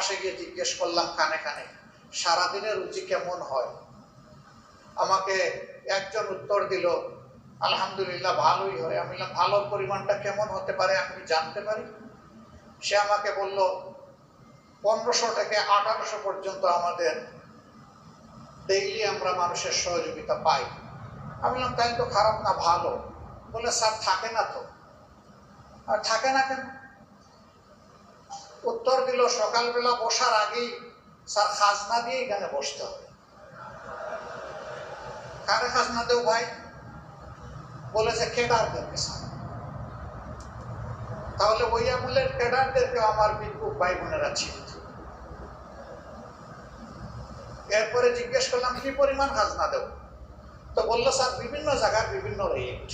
পাশে গিয়ে জিজ্ঞেস করলাম কানে কানে, সারাদিনের রুচি কেমন হয়? আমাকে একজন উত্তর দিল, আলহামদুলিল্লাহ ভালোই হয়। আমি বললাম, ভালোর পরিমাণটা কেমন হতে পারে আমি জানতে পারি? সে আমাকে বলল, 1500 থেকে 1800 পর্যন্ত আমাদের ডেইলি আমরা মানুষের সহযোগিতা পাই। আমি বললাম, তাই তো খারাপ না, ভালো। বলে, স্যার থাকে না তো। আর থাকে না কেন? উত্তর দিল, সকালবেলা বসার আগেই স্যার খাজনা দিয়ে এখানে বসতে হবে। কারে খাজনা দেও ভাই? বলেছে ক্যাডারদেরকে স্যার। তাহলে ওই আমলের ক্যাডারদেরকে আমার বিদ্যুৎ ভাই বোনেরা চিনত। এরপরে জিজ্ঞেস করলাম, কি পরিমাণ খাজনা দেব? তো বললো, স্যার বিভিন্ন জায়গার বিভিন্ন রেট,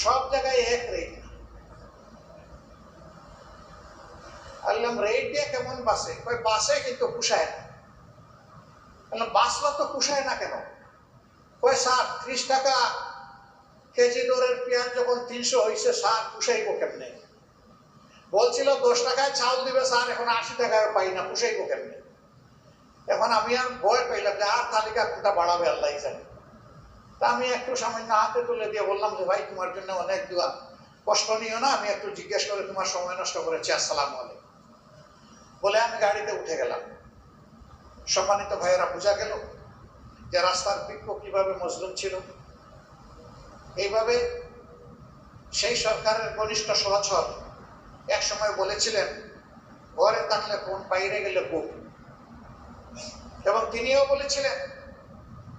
সব জায়গায় এক রেট না। বললাম, রেট দিয়ে কেমন বাসে? বাসে কিন্তু পুষায় না। বললাম, বাসলা তো পুষায় না কেন? স্যার 30 টাকা কেজি দরের পেঁয়াজ যখন 300 হয়েছে, স্যার পুষাইব কেমনে? বলছিল 10 টাকায় চাউল দিবে স্যার, এখন 80 টাকায় পাই না, পুষাইব কেমনে? এখন আমি আর ভয় পাইলাম যে আর তালিকা কোনটা বাড়াবে আল্লাহ জানে। তা আমি একটু সামান্য হাতে তুলে দিয়ে বললাম যে, ভাই তোমার জন্য অনেক দোয়া, কষ্ট নিও না, আমি একটু জিজ্ঞেস করে তোমার সময় নষ্ট করেছি, আসসালামু আলাইকুম বলে আমি গাড়িতে উঠে গেলাম। সম্মানিত ভাইয়েরা, বোঝা গেল যে রাস্তার বৃক্ষ কিভাবে মজলুম ছিল। এইভাবে সেই সরকারের ঘনিষ্ঠ সহচর এক সময় বলেছিলেন, ঘরে থাকলে কোন, বাইরে গেলে কোন। এবং তিনিও বলেছিলেন,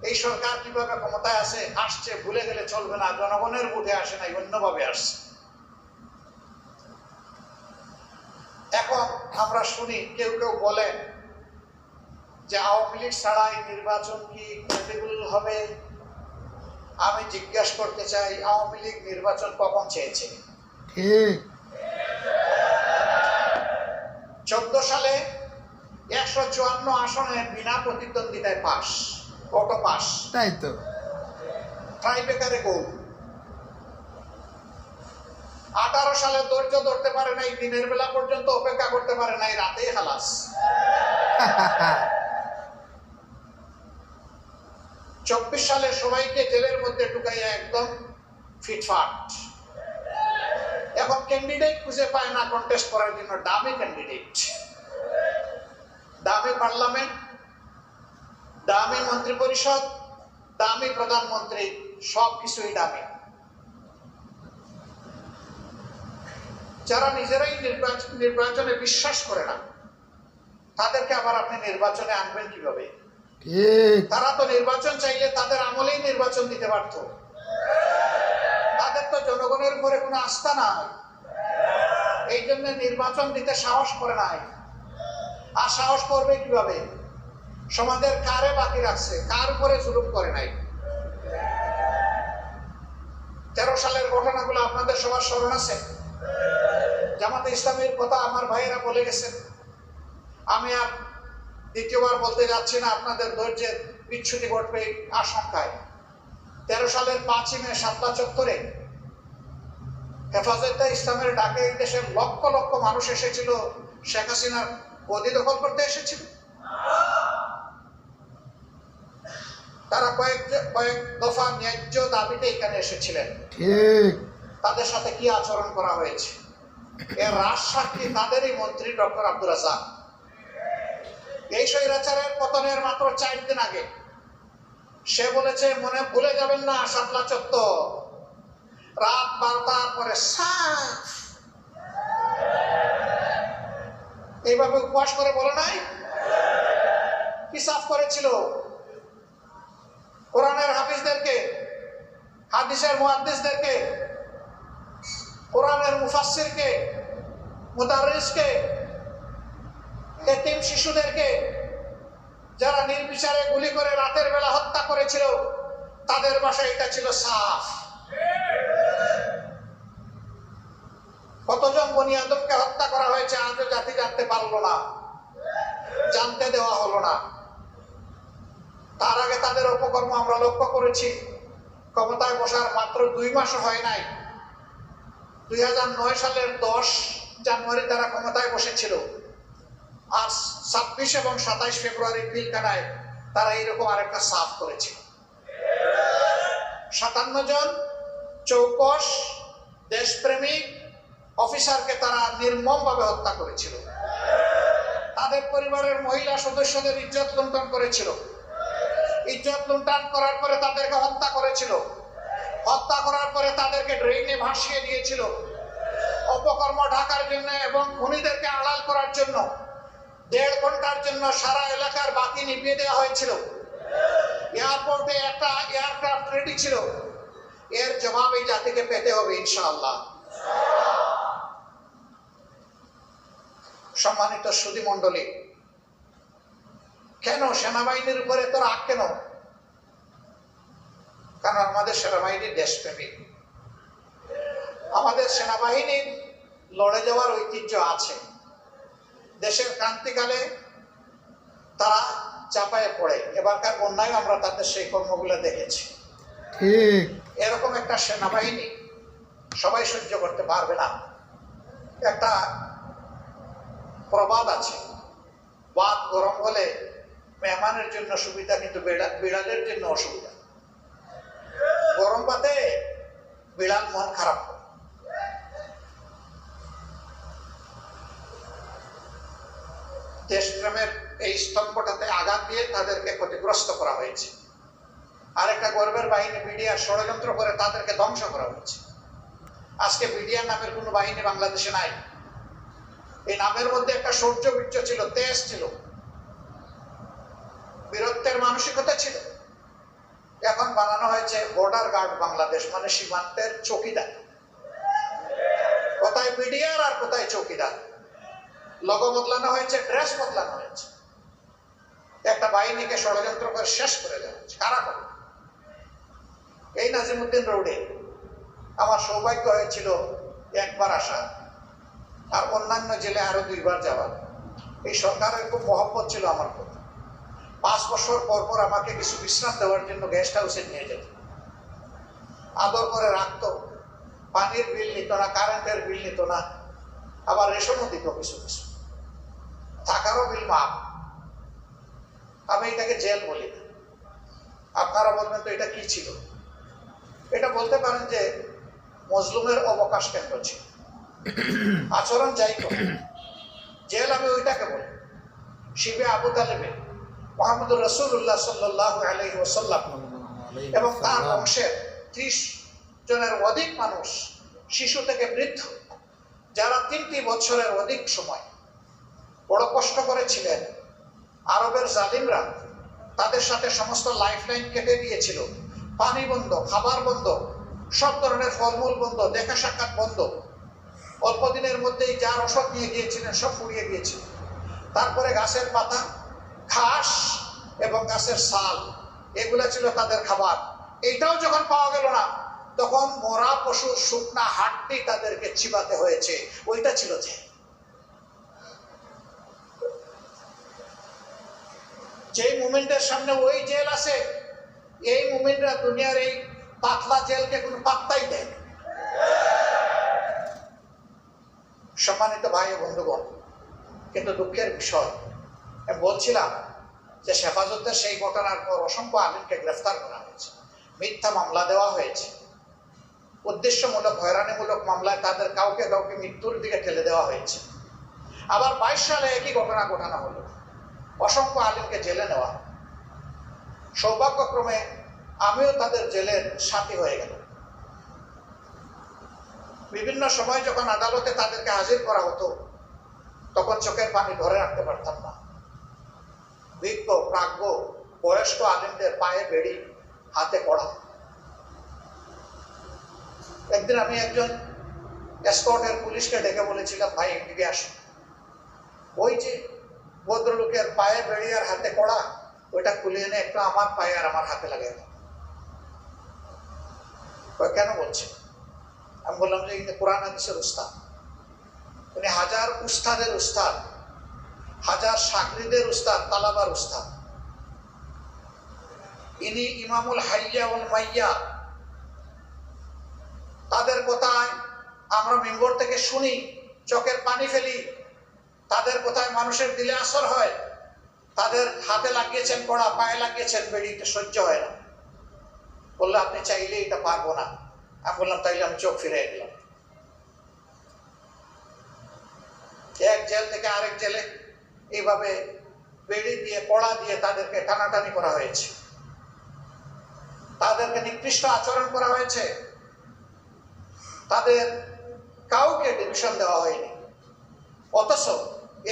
এই সরকার কিভাবে ক্ষমতায় আসছে ভুলে গেলে চলবে না, জনগণের বুঝে আসে নাই, অন্যভাবে আসছে। এখন আমরা শুনি কেউ কেউ বলেন যে আওয়ামী লীগ ছাড়াই নির্বাচন কি ক্রেডিবল হবে? আমি জিজ্ঞেস করতে চাই, আওয়ামী লীগ নির্বাচন কখন চেয়েছে? 14 সালে 154 আসনে বিনা প্রতিদ্বন্দ্বিতায় পাস, অটো পাস। তাই তো, ট্রাইবেকারে গোল। 18 সালে ধৈর্য ধরতে পারে নাই, দিনের বেলা পর্যন্ত অপেক্ষা করতে পারে নাই, রাতেই খালাস। 24 সালে সবাইকে জেলের মধ্যে ঢুকাইয়া একদম ফিটফাট। এখন ক্যান্ডিডেট খুঁজে পায় না কন্টেস্ট করার জন্য, দামি ক্যান্ডিডেট, দামি পার্লামেন্ট, দামি মন্ত্রী পরিষদ, দামি প্রধানমন্ত্রী, সবকিছুই দামি। যারা নিজেরাই নির্বাচনে বিশ্বাস করে না, তাদেরকে আবার আপনি নির্বাচনে আনবেন কিভাবে? তারা তো নির্বাচন চাইলে তাদের আমলেই নির্বাচন দিতে পারত। তাদের তো জনগণের উপরে কোনো আস্থা নাই, এই জন্য নির্বাচন দিতে সাহস করে নাই। আর সাহস করবে কিভাবে? সমাজের কারে বাকি রাখছে, কার উপরে জুলুম করে নাই। 13 সালের ঘটনাগুলো আপনাদের সবার স্মরণ আছে। জামাতে ইসলামের কথা আমার ভাইয়েরা বলে গেছেন, আমি আর দ্বিতীয়বার বলতে যাচ্ছি না, আপনাদের ধৈর্যের বিচ্ছুতি ঘটবে আশঙ্কায়। 13 সালের 5ই মে শাপলা চত্বরে হেফাজতে ইসলামের ডাকে এই দেশের লক্ষ লক্ষ মানুষ এসেছিল, শেখ হাসিনার গদি দখল করতে এসেছিল। তারা কয়েক দফা ন্যায্য দাবিতে এখানে এসেছিলেন। তাদের সাথে কি আচরণ করা হয়েছে এর রাজসাক্ষী তাদেরই মন্ত্রী ডক্টর আব্দুর রাজ্জাক। এই স্বৈরাচারের পতনের মাত্র 4 দিন আগে সে বলেছে, মনে ভুলে যাবেন না শাপলা চত্বর রাত 12টার পরে সাফ। এইভাবে উপবাস করে বলে নাই? কি সাফ করেছিল? কোরআনের হাফিজদেরকে, হাদিসের মুহাদ্দিসদেরকে, কোরআনের মুফাসসিরকে, মুদাররিসকে, এতিম শিশুদেরকে যারা নির্বিচারে গুলি করে রাতের বেলা হত্যা করেছিল, তাদের বাসায় এটা ছিল সাফ। কতজন বনি আদমকে হত্যা করা হয়েছে আজও জাতি জানতে পারলো না, জানতে দেওয়া হলো না। তার আগে তাদের অপকর্ম আমরা লক্ষ্য করেছি। ক্ষমতায় বসার মাত্র 2 মাসও হয় নাই, 2009 সালের 10 জানুয়ারি তারা ক্ষমতায় বসেছিল। আর 26 এবং 27 ফেব্রুয়ারি পিলখানায় তারা এইরকম আরেকটা সাফ করেছিল। 57 জন চৌকস দেশপ্রেমিক অফিসারকে তারা নির্মমভাবে হত্যা করেছিল। তাদের পরিবারের মহিলা সদস্যদের ইজ্জত লুণ্ঠন করেছিল। ইজ্জত লুণ্ঠন করার পরে তাদেরকে হত্যা করেছিল। হত্যা করার পরে তাদেরকে ড্রেনে ভাসিয়ে দিয়েছিল। অপকর্ম ঢাকার জন্য এবং খুনিদেরকে আড়াল করার জন্য 1.5 ঘন্টার জন্য সারা এলাকার বাতি নিভিয়ে দেওয়া হয়েছিল। এয়ারপোর্টে একটা এয়ারক্রাফট রেডি ছিল। এর জবাব এই জাতিকে পেতে হবে ইনশাআল্লাহ। সম্মানিত সুধী মণ্ডলী, কেন সেনাবাহিনীর উপরে এত রাগ কেন? কারণ আমাদের সেনাবাহিনী দেশপ্রেমিক। আমাদের সেনাবাহিনীর লড়ে যাওয়ার ঐতিহ্য আছে। দেশের ক্রান্তিকালে তারা চাপায়ে পড়ে, এবারকার বন্যায় আমরা তাদের সেই কর্মগুলো দেখেছি। ঠিক এরকম একটা সেনাবাহিনী সবাই সহ্য করতে পারবে না। একটা প্রবাদ আছে, ভাত গরম হলে মেহমানের জন্য সুবিধা, কিন্তু বিড়ালের জন্য অসুবিধা। গরম ভাতে বিড়াল মন খারাপ করে। দেশপ্রেমের এই স্তম্ভটাতে আঘাত দিয়ে তাদেরকে ক্ষতিগ্রস্ত করা হয়েছে। আরেকটা গর্বের বাহিনী বিডিআর ষড়যন্ত্র করে তাদেরকে ধ্বংস করা হয়েছে। আজকে বিডিআর নামের কোনো বাহিনী বাংলাদেশে নাই। এই নামের মধ্যে একটা শৌর্য বীর্য ছিল, তেজ ছিল, বীরত্বের মানসিকতা ছিল। এখন বানানো হয়েছে বর্ডার গার্ড বাংলাদেশ, মানে সীমান্তের চৌকিদার। কোথায় বিডিআর আর কোথায় চৌকিদার। লোগো বদলানো হয়েছে, ড্রেস বদলানো হয়েছে। একটা বাহিনীকে ষড়যন্ত্র করে শেষ করে দেওয়া হয়েছে। কারা করে? এই নাজিমউদ্দিন রোডে আমার সৌভাগ্য হয়েছিল একবার আসা, আর অন্যান্য জেলে আরো 2 বার যাওয়া। এই সরকারের খুব মহব্বত ছিল আমার প্রতি। 5 বছর পর পর আমাকে কিছু বিশ্রাম দেওয়ার জন্য গেস্ট হাউসে নিয়ে যেত, আদর করে রাখতো। পানির বিল নিত না, কারেন্টের বিল নিত না, আবার রেশনও দিত কিছু কিছু, থাকারও বিল মাপ। আমি এটাকে জেল বলি না। আপনারা বলবেন তো এটা কি ছিল? এটা বলতে পারেন যে মজলুমের অবকাশ কেন্দ্র ছিল। আচরণ যাই করে, জেল আমি ওইটাকে বলি। শিবে আবু তালেবে মুহাম্মদুর রাসূলুল্লাহ সাল্লাল্লাহু আলাইহি ওয়াসাল্লাম এবং তার বংশের 30 জনের অধিক মানুষ, শিশু থেকে বৃদ্ধ, যারা 3টি বছরের অধিক সময় বড় কষ্ট করেছিলেন। আরবের জালিমরা তাদের সাথে সমস্ত লাইফলাইন কেটে দিয়েছিল। পানি বন্ধ, খাবার বন্ধ, সব ধরনের ফলমূল বন্ধ, দেখা সাক্ষাৎ বন্ধ। অল্প দিনের মধ্যেই যার ওষুধ নিয়ে গিয়েছিলেন সব ফুরিয়ে গিয়েছিল। তারপরে গাছের পাতা, ঘাস এবং গাছের ছাল, এগুলা ছিল তাদের খাবার। এইটাও যখন পাওয়া গেল না, তখন মরা পশুর শুকনা হাড্ডি তাদেরকে চিবাতে হয়েছে। ওইটা ছিল যে যেই মুমিনদের সামনে ওই জেল আছে, এই মুমিনরা দুনিয়ার এই পাতলা জেলকে কোনো পাত্তাই দেয় না। সম্মানিত ভাই ও বন্ধুগণ, কিন্তু দুঃখের বিষয়, আমি বলছিলাম যে হেফাজতের সেই ঘটনার পর অসংখ্য আলিমকে গ্রেফতার করা হয়েছে, মিথ্যা মামলা দেওয়া হয়েছে, উদ্দেশ্যমূলক হয়রানিমূলক মামলায় তাদের কাউকে কাউকে মৃত্যুর দিকে ঠেলে দেওয়া হয়েছে। আবার 22 সালে একই ঘটনা ঘটানো হলো, অসংখ্য আলিমকে জেলে নেওয়া। সৌভাগ্যক্রমে আমিও তাদের জেলের সাথী হয়ে গেল। বিভিন্ন সময় যখন আদালতে তাদেরকে হাজির করা হতো, তখন চোখের পানি ধরে রাখতে পারতাম না। বিজ্ঞ প্রাজ্ঞ বয়স্ক আলিমদের পায়ে বেড়ি, হাতে কড়া। একদিন আমি একজন এসকর্টের পুলিশকে ডেকে বলেছিলাম, ভাই এদিকে আসুন, ওই যে ভদ্রলোকের পায়ে বেড়ি আর হাতে কড়া, ওইটা খুলে এনে একটু আমার পায়ে আর আমার হাতে লাগাই দাও। কেন বলছে? আমি বললাম যে ইনি কোরআন হাদিসের উস্তাদ, উনি হাজার উস্তাদের উস্তাদ, হাজার সাকরিদের উস্তাদ, তালাবার উস্তাদ। ইনি ইমামুল হাইয়া ওয়াল মাইয়া। তাদের কথায় আমরা মিম্বর থেকে শুনি, চোখের পানি ফেলি। তাদের কোথায় মানুষের দিলে আসর হয়, তাদের হাতে লাগিয়েছেন কড়া, পায়ে লাগিয়েছেন বেড়ি, এটা সহ্য হয় না। বললো আপনি চাইলে এটা পারবো না। আমি বললাম তাইলে আমি চোখ ফিরে দিলাম। এক জেল থেকে আরেক জেলে এইভাবে বেড়ি দিয়ে কড়া দিয়ে তাদেরকে টানাটানি করা হয়েছে, তাদেরকে নিকৃষ্ট আচরণ করা হয়েছে, তাদের কাউকে ডিভিশন দেওয়া হয়নি। অথচ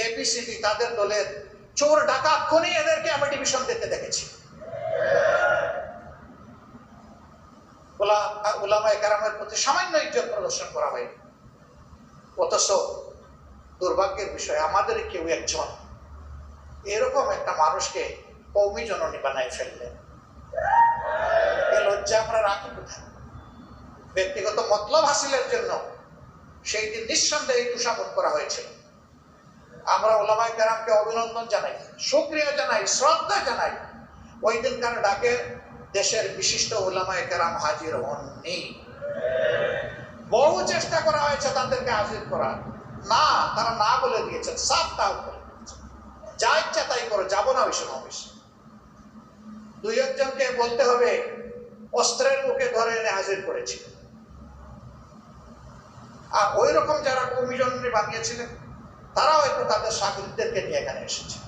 এবিসিডি তাদের দলের চোর ডাকাত খুনি এদেরকে আমি ডিভিশন দিতে দেখেছি। উলামায়ে কেরামের প্রতি সামান্য ইজ্জত প্রদর্শন করা হয়নি। অথচ দুর্ভাগ্যের বিষয় আমাদের কেউ একজন এরকম একটা মানুষকে কওমি জননী বানাই ফেললেন। এ লজ্জা আমরা রাখি কোথায়? ব্যক্তিগত মতলব হাসিলের জন্য সেই দিন নিঃসন্দেহে তুষামত করা হয়েছিল। আমরা উলামায়ে কেরামকে অভিনন্দন জানাই, শুকরিয়া জানাই, শ্রদ্ধা জানাই। ওই দিনকার ডাকে দেশের বিশিষ্ট উলামায়ে কেরাম হাজির হননি। বহু চেষ্টা করা হয়েছে তাদেরকে হাজির করার, না, তারা না বলে দিয়েছেন, সাফ তাও করে যা ইচ্ছা তাই করো, যাবো না ওই সমাবেশে। দুই একজনকে বলতে হবে অস্ত্রের মুখে ধরে এনে হাজির করেছিল। আর ওই রকম যারা কওমি জননী বানিয়েছিলেন তারা হয়তো তাদের সাগরিদদেরকে নিয়ে এখানে এসেছে।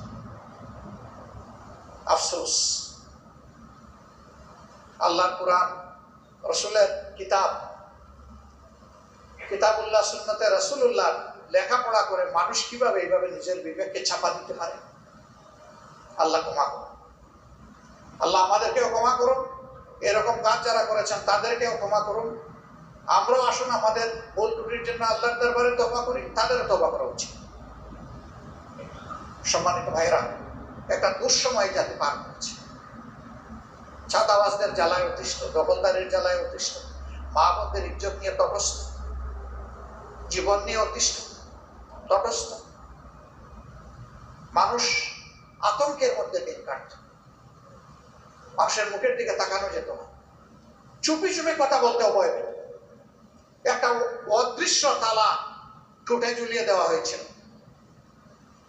আফসোস, আল্লাহর কুরআন, রসুলের কিতাব, কিতাবুল্লাহ, সুন্নতে রাসূলুল্লাহ লেখাপড়া করে মানুষ কিভাবে এইভাবে নিজের বিবেককে চাপা দিতে পারে? আল্লাহ ক্ষমা করুন। আল্লাহ আমাদেরকেও ক্ষমা করুন, এরকম কাজ যারা করেছেন তাদেরকেও ক্ষমা করুন। আমরাও আসুন আমাদের ভুল ত্রুটির জন্য আল্লাহর দরবারে তওবা করি, তাদেরও তওবা করা উচিত। সম্মানিত ভাইরা, একটা দুঃসময় জাতি পার করেছে। ছাদাবাজদের জ্বালায় অতিষ্ঠ, দখলদারির জ্বালায় অতিষ্ঠ, মা বোনদের ইজ্জত নিয়ে তটস্থ, জীবন নিয়ে অতিষ্ঠ, তটস্থ। মানুষ আতঙ্কের মধ্যে দিন কাটত। মানুষের মুখের দিকে তাকানো যেত না, চুপি চুপি কথা বলতেও ভয় পেত। একটা অদৃশ্য তালা ঠোঁটে ঝুলিয়ে দেওয়া হয়েছিল,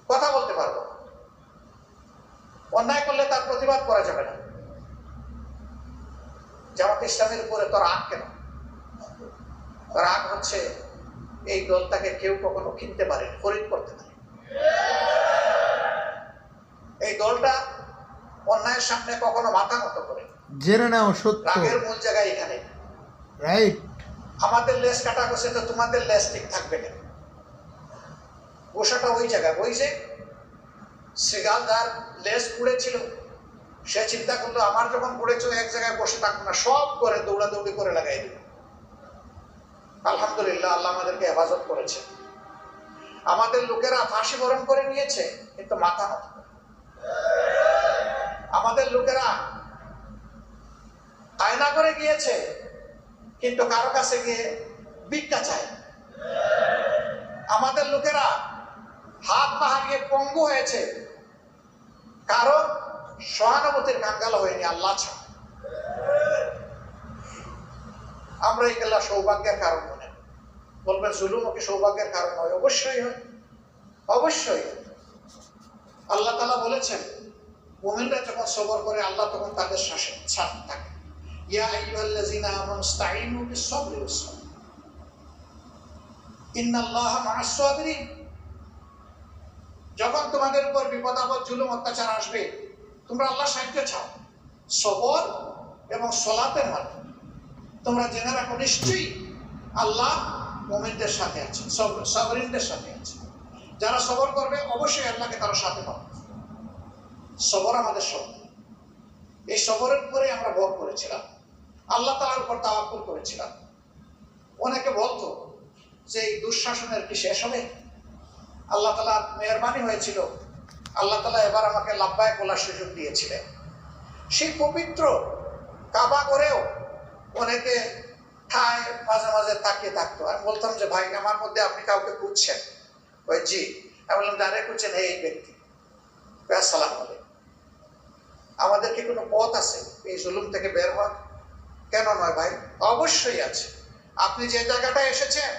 কথা বলতে পারবো না, অন্যায় করলে তার প্রতিবাদ করা যাবে না। জামাত ইসলামের উপরে তো রাগ কেন? রাগ হচ্ছে এই দলটাকে কেউ কখনো কিনতে পারে, খরিদ করতে পারে। এই দলটা অন্যায়ের সামনে কখনো মাথা নত করে। জেনে নাও সত্য। রাগের মূল জায়গায় এখানে। রাইট। আমাদের লেজ কাটা গেছে তো তোমাদের লেজ ঠিক থাকবে কেন? গোসাটা ওই জায়গায়। ওই যে শ্রীগাল যার লেজ পুড়েছিল, সে চিন্তা করলো আমার যখন পড়েছিল এক জায়গায় বসে থাকবো না, সব করে দৌড়াদৌড়ি করে লাগাই দিল। আলহামদুলিল্লাহ, আল্লাহ আমাদেরকে হেফাজত করেছে। আমাদের লোকেরা ফাঁসি বরণ করে নিয়েছে, কিন্তু মাথা নত। আমাদের লোকেরা আয়না করে গিয়েছে, কিন্তু কারো কাছে গিয়ে ভিক্ষা চায়। আমাদের লোকেরা হাত পা হারিয়ে পঙ্গু হয়েছে, কারো সহানুভূতির কাঙ্গাল হয়নি আল্লাহ ছাড়া। আমরা এগুলা সৌভাগ্যের কারণ মনে বলবেন, জুলুম কি সৌভাগ্যের কারণ হয়? অবশ্যই হয়, অবশ্যই। আল্লাহ তাআলা বলেছেন মুমিনরা যখন সবর করে আল্লাহ তখন তাদের সাথে থাকে। ইয়া আইয়ুহাল্লাযীনা আমানু ইসতাঈনু বিস-সাবরি ওয়াস-সালাহ ইন্নাল্লাহা মা'আস সাবিরিন। যখন তোমাদের উপর বিপদ আপদ, জুলুম, অত্যাচার আসবে, তোমরা আল্লাহর সাহায্য চাও সবর এবং সালাতের মাধ্যমে। তোমরা জেনে রাখো নিশ্চয়ই আল্লাহ মুমিনদের সাথে আছে, সাবরিনদের সাথে আছে। যারা সবর করবে অবশ্যই আল্লাহকে তারা সাথে পাবে। সবর আমাদের সব। এই সবরের উপরে আমরা ভর করেছিলাম, আল্লাহ তাআলার উপর তাওয়াক্কুল করেছিলাম। অনেকে বলতো যে এই দুঃশাসনের কি শেষ হবে? আল্লাহ তাআলা মেহেরবানি হয়েছিল, আল্লাহ তাআলা এবার আমাকে লাব্বাইক বলার সুযোগ দিয়েছিলেন। সেই পবিত্র কাবা করেও অনেকে ঠায় মাঝে মাঝে তাকিয়ে থাকতো। আমি বলতাম যে ভাই, আমার মধ্যে আপনি কাউকে খুঁজছেন? ওই জি। আমি বললাম যারে খুঁজছেন এই ব্যক্তি। আসসালামু আলাইকুম। আমাদের কি কোনো পথ আছে এই জুলুম থেকে বের হওয়ার? কেন নয় ভাই, অবশ্যই আছে। আপনি যে জায়গাটায় এসেছেন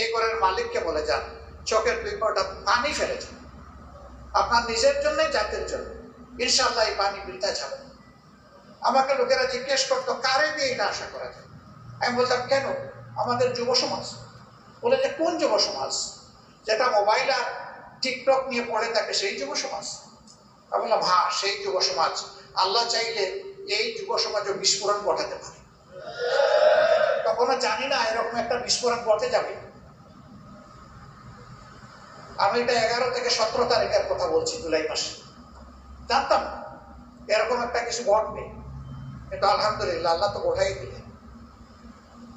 এই ঘরের মালিককে বলে যান চোখের দুই ফোঁটা পানি ফেলে যান। আপনার নিজের জন্য, জাতির জন্য। ইনশাআল্লাহ এই পানি বৃথা যাবে না। আমাকে লোকেরা জিজ্ঞেস করতো কারে দিয়ে এটা আশা করা যায়। আমি বলতাম কেন? আমাদের যুব সমাজ। বলে যে কোন যুব সমাজ? যেটা মোবাইল আর টিকটক নিয়ে পড়ে থাকে সেই যুব সমাজ। আমি বললাম হ্যাঁ, সেই যুব সমাজ। আল্লাহ চাইলে এই যুব সমাজও বিস্ফোরণ ঘটাতে পারে। তখনও জানি না এরকম একটা বিস্ফোরণ ঘটে যাবে। আমি এটা 11 থেকে 17 তারিখের কথা বলছি, জুলাই মাসে। জানতাম না এরকম একটা কিছু ঘটবে, কিন্তু আলহামদুলিল্লাহ আল্লাহ তো গোঠাই দিলেন।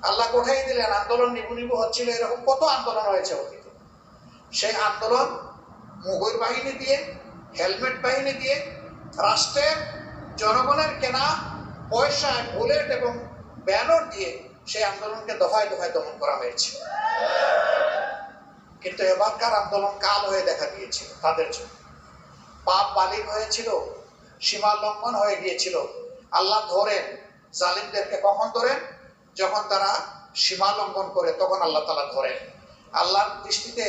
আল্লাহ গোঠাই দিলেন। আন্দোলন নিবু নিবু হচ্ছিল, এরকম কত আন্দোলন হয়েছে অতীতে। সেই আন্দোলন মুঘল বাহিনী দিয়ে, হেলমেট বাহিনী দিয়ে, রাষ্ট্রের জনগণের কেনা পয়সায় বুলেট এবং ব্যানর দিয়ে সেই আন্দোলনকে দফায় দফায় দমন করা হয়েছে। কিন্তু এবারকার আন্দোলন কাল হয়ে দেখা দিয়েছিল তাদের জন্য। পাপ বালিক হয়েছিল, সীমা লঙ্ঘন হয়ে গিয়েছিল। আল্লাহ ধরেন জালিমদেরকে। কখন ধরেন? যখন তারা সীমা লঙ্ঘন করে, তখন আল্লাহ তাআলা ধরেন। আল্লাহর দৃষ্টিতে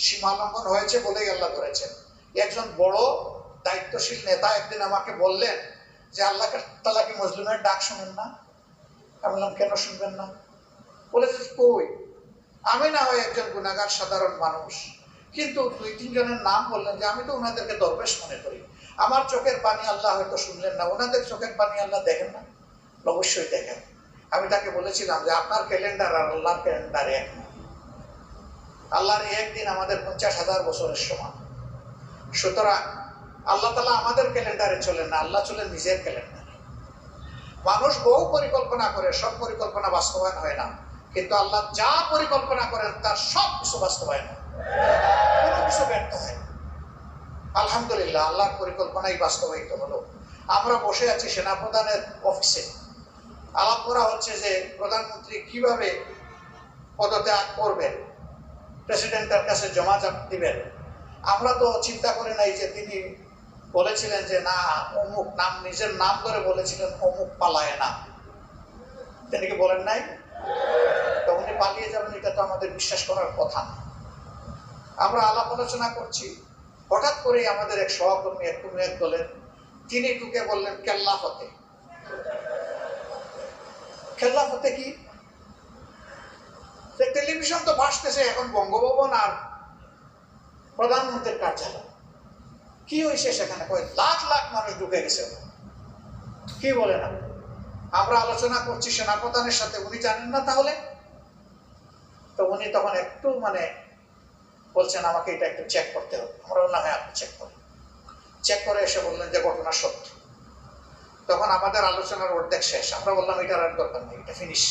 সীমা লঙ্ঘন হয়েছে বলেই আল্লাহ ধরেছেন। একজন বড় দায়িত্বশীল নেতা একদিন আমাকে বললেন যে আল্লাহ তাআলা কি মজলুমের ডাক শুনেন না? আমি বললাম কেন শুনবেন না? বলেছে কই, আমি না হয় একজন গুনাহগার সাধারণ মানুষ, কিন্তু 2-3 জনের নাম বললেন যে আমি তো ওনাদেরকে দরবেশ মনে করি। আমার চোখের পানি আল্লাহ হয়তো শুনলেন না, ওনাদের চোখের পানি আল্লাহ দেখেন না? অবশ্যই দেখেন। আমি তাকে বলেছিলাম যে আপনার ক্যালেন্ডার আর আল্লাহর ক্যালেন্ডার এক না। আল্লাহর একদিন আমাদের 50,000 বছরের সমান। সুতরাং আল্লাহ তাআলা আমাদের ক্যালেন্ডারে চলেন না, আল্লাহ চলেন নিজের ক্যালেন্ডারে। মানুষ বহু পরিকল্পনা করে, সব পরিকল্পনা বাস্তবায়ন হয় না, কিন্তু আল্লাহ যা পরিকল্পনা করেন তার সব কিছু বাস্তবায়ন হয়, কোনো কিছু ব্যর্থ হয় না। আলহামদুলিল্লাহ আল্লাহর পরিকল্পনাই বাস্তবায়িত হলো। আমরা বসে আছি সেনাপ্রধানের অফিসে, আলাপ করা হচ্ছে যে প্রধানমন্ত্রী কিভাবে পদত্যাগ করবেন, প্রেসিডেন্টের কাছে জমা দিবেন। আমরা তো চিন্তা করি নাই যে তিনি বলেছিলেন যে না অমুক নাম, নিজের নাম ধরে বলেছিলেন অমুক পালায় না। তিনি কি বলেন নাই? তো উনি পালিয়ে যাবেন এটা তো আমাদের বিশ্বাস করার কথা না। আমরা আলাপ আলোচনা করছি, হঠাৎ করে আমাদের এক সহকর্মী এক দলের, তিনি ঢুকে বললেন কেল্লা ফতে। কেল্লা ফতে কি? টেলিভিশন তো ভাসতেছে এখন বঙ্গভবন আর প্রধানমন্ত্রীর কার্যালয়। কি হয়েছে সেখানে? লাখ লাখ মানুষ ঢুকে গেছে। কি বলে না? আমরা আলোচনা করছি সেনাপ্রধানের সাথে, উনি জানেন না তাহলে? তো উনি তখন একটু বলছেন আমাকে এটা একটু চেক করতে হবে। আমরা বললাম হ্যাঁ আপনি চেক করেন। চেক করে এসে বললেন যে ঘটনা সত্য। তখন আমাদের আলোচনার অর্ধেক শেষ। আমরা বললাম এটার আর দরকার নেই, এটা ফিনিশ।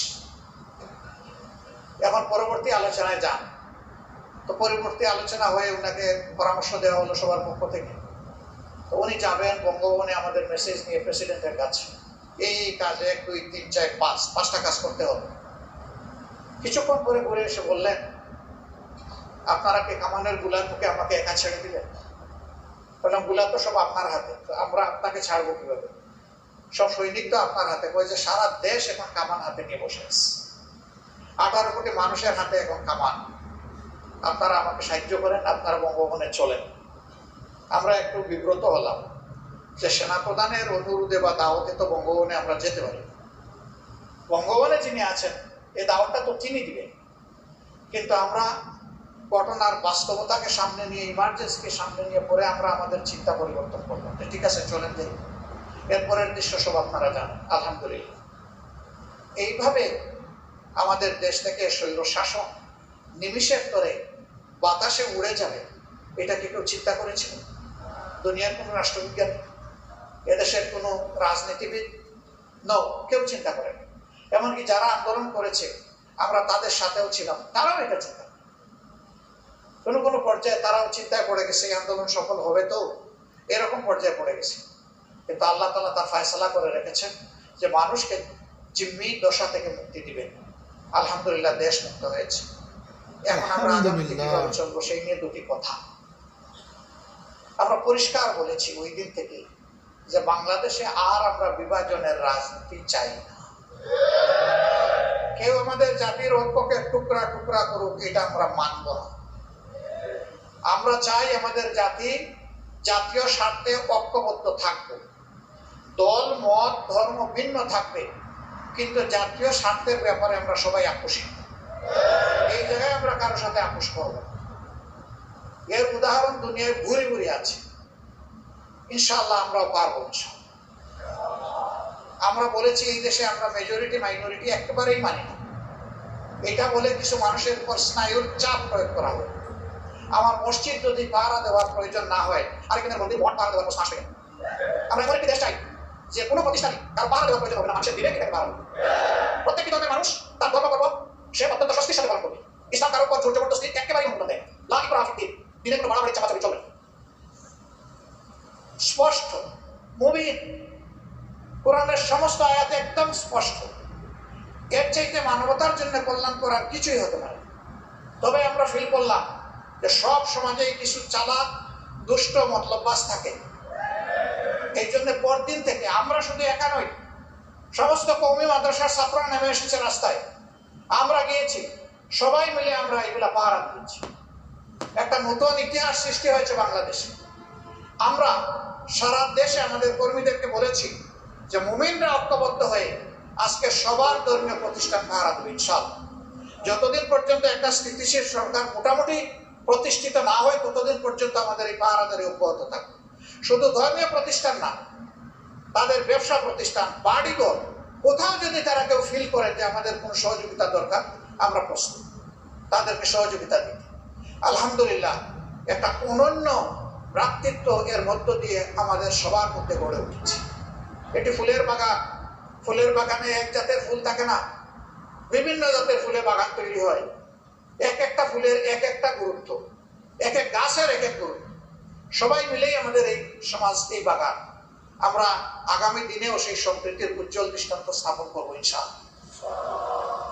এখন পরবর্তী আলোচনায় যান। তো পরবর্তী আলোচনা হয়ে ওনাকে পরামর্শ দেওয়া হলো সবার পক্ষ থেকে। তো উনি যাবেন বঙ্গভবনে আমাদের মেসেজ নিয়ে প্রেসিডেন্টের কাছে, এই কাজ 1, 2, 3, 4, 5টা কাজ করতে হবে। কিছুক্ষণ পরে ঘুরে এসে বললেন আপনারা কি কামানের গুলার মুখে আমাকে একা ছেড়ে দিলেন? বললাম গুলা তো সব আপনার হাতে, তো আমরা আপনাকে ছাড়বো কিভাবে? সব সৈনিক তো আপনার হাতে। কই যে সারা দেশ এখন কামান হাতে নিয়ে বসে আছে, 18 কোটি মানুষের হাতে এখন কামান। আপনারা আমাকে সাহায্য করেন, আপনারা বঙ্গভবনে চলেন। আমরা একটু বিব্রত হলাম যে সেনাপ্রধানের অনুরোধে বা দাওয়াতে তো বঙ্গভবনে আমরা যেতে পারি। বঙ্গভবনে যিনি আছেন এই দাওয়াতটা তো তিনি দিবেন, কিন্তু আমরা ঘটনার বাস্তবতাকে সামনে নিয়ে, ইমার্জেন্সিকে সামনে নিয়ে পরে আমরা আমাদের চিন্তা পরিবর্তন করলাম। ঠিক আছে চলেন যাই। এরপরের দৃশ্য সব আপনারা জানেন আলহামদুলিল্লাহ। এইভাবে আমাদের দেশ থেকে স্বৈর শাসন নিমিষের তরে বাতাসে উড়ে যাবে, এটা কি কেউ চিন্তা করেছিল? দুনিয়ার কোনো রাষ্ট্রবিজ্ঞানী, এদেশের কোনো রাজনীতিবিদ কেউ চিন্তা করেন। এমনকি যারা আন্দোলন করেছে আমরা তাদের সাথেও ছিলাম, তারাও এটা চিন্তা কোনো কোনো পর্যায়ে তারাও চিন্তায় পড়ে গেছে এই আন্দোলন সফল হবে তো, এরকম পর্যায়ে পড়ে গেছে। কিন্তু আল্লাহ তাআলা তার ফয়সালা করে রেখেছেন যে মানুষকে জিম্মি দশা থেকে মুক্তি দিবেন। আলহামদুলিল্লাহ দেশ মুক্ত হয়েছে। এখন আমরা আগামীতে কিভাবে চলবো সেই নিয়ে দুটি কথা। আমরা পরিষ্কার বলেছি ওই দিন থেকে যে বাংলাদেশে আর আমরা বিভাজনের রাজনীতি চাই না। কেউ আমাদের জাতির ঐক্যকে টুকরা টুকরা করুক, এটা আমরা মানব না। আমরা চাই আমাদের জাতি জাতীয় স্বার্থে ঐক্যবদ্ধ থাকবো। দল মত ধর্ম ভিন্ন থাকবে, কিন্তু জাতীয় স্বার্থের ব্যাপারে আমরা সবাই আকস্মিক। এই জায়গায় আমরা কারোর সাথে আপোষ করবো না। এর উদাহরণ দুনিয়ায় ঘুরে ঘুরে আছে। ইনশাআল্লাহ আমরাও পারবো। আমরা বলেছি এই দেশে আমরা মেজরিটি মাইনরিটি একেবারেই মানি না। এটা বলে কিছু মানুষের উপর স্নায়ুর চাপ প্রয়োগ করা হয়। আমার মসজিদ যদি পাহারা দেওয়ার প্রয়োজন না হয়, আরেকজনের মধ্যে ভোট পাহারা দেওয়ার প্রশ্ন আসবে না। আমরা এমন একটি দেশ চাই যে কোনো প্রতিষ্ঠানে কারো পাহারা দেওয়ার প্রয়োজন হবে না, মানুষের দিলে এটাকে পাহারা হবে। প্রত্যেকটি ধর্মের মানুষ তার ধর্ম করবো, সে অত্যন্ত স্বস্তির সাথে পালন করবে। ইসলাম কারোর উপর জোর জবরদস্তি একেবারেই মূল্য দেয়। লাকি করা দিন দিনে কোনো বাড়াবাড়ি চাপাচাপি চলবে না। স্পষ্ট মুবিন, কোরআনের সমস্ত আয়াতে একদম স্পষ্ট। এর চাইতে মানবতার জন্য কল্যাণ করার কিছুই হতে পারে। তবে আমরা ফিল করলাম যে সব সমাজেই কিছু চালাক দুষ্ট মতলববাজ থাকে। এই জন্য পরদিন থেকে আমরা শুধু একা নই, সমস্ত কওমি মাদ্রাসার ছাত্ররা নেমে এসেছে রাস্তায়। আমরা গিয়েছি, সবাই মিলে আমরা এগুলা পাহারা দিয়েছি। একটা নতুন ইতিহাস সৃষ্টি হয়েছে বাংলাদেশে। আমরা সারা দেশে আমাদের কর্মীদেরকে বলেছি যে মুমিনরা ঐক্যবদ্ধ হয়ে আজকে সবার ধর্মীয় প্রতিষ্ঠান পাহারা দেবে ইনশাআল্লাহ। যতদিন পর্যন্ত একটা স্থিতিশীল সরকার মোটামুটি প্রতিষ্ঠিত না হয়, ততদিন পর্যন্ত আমাদের এই পাহারাদারি অব্যাহত থাকবে। শুধু ধর্মীয় প্রতিষ্ঠান না, তাদের ব্যবসা প্রতিষ্ঠান, বাড়িঘর, কোথাও যদি তারা কেউ ফিল করে যে আমাদের কোনো সহযোগিতা দরকার, আমরা প্রস্তুত তাদেরকে সহযোগিতা দিতে। আলহামদুলিল্লাহ, একটা অনন্য ভ্রাতৃত্ব এর মধ্য দিয়ে আমাদের সবার মধ্যে গড়ে উঠেছে। এটি ফুলের বাগান। ফুলের বাগানে এক জাতের ফুল থাকে না, বিভিন্ন জাতের ফুলের বাগান তৈরি হয়। এক একটা ফুলের এক একটা গুরুত্ব, এক এক গাছের এক এক গুরুত্ব। সবাই মিলেই আমাদের এই সমাজ, এই বাগান। আমরা আগামী দিনেও সেই সম্প্রীতির উজ্জ্বল দৃষ্টান্ত স্থাপন করবো ইনশাআল্লাহ।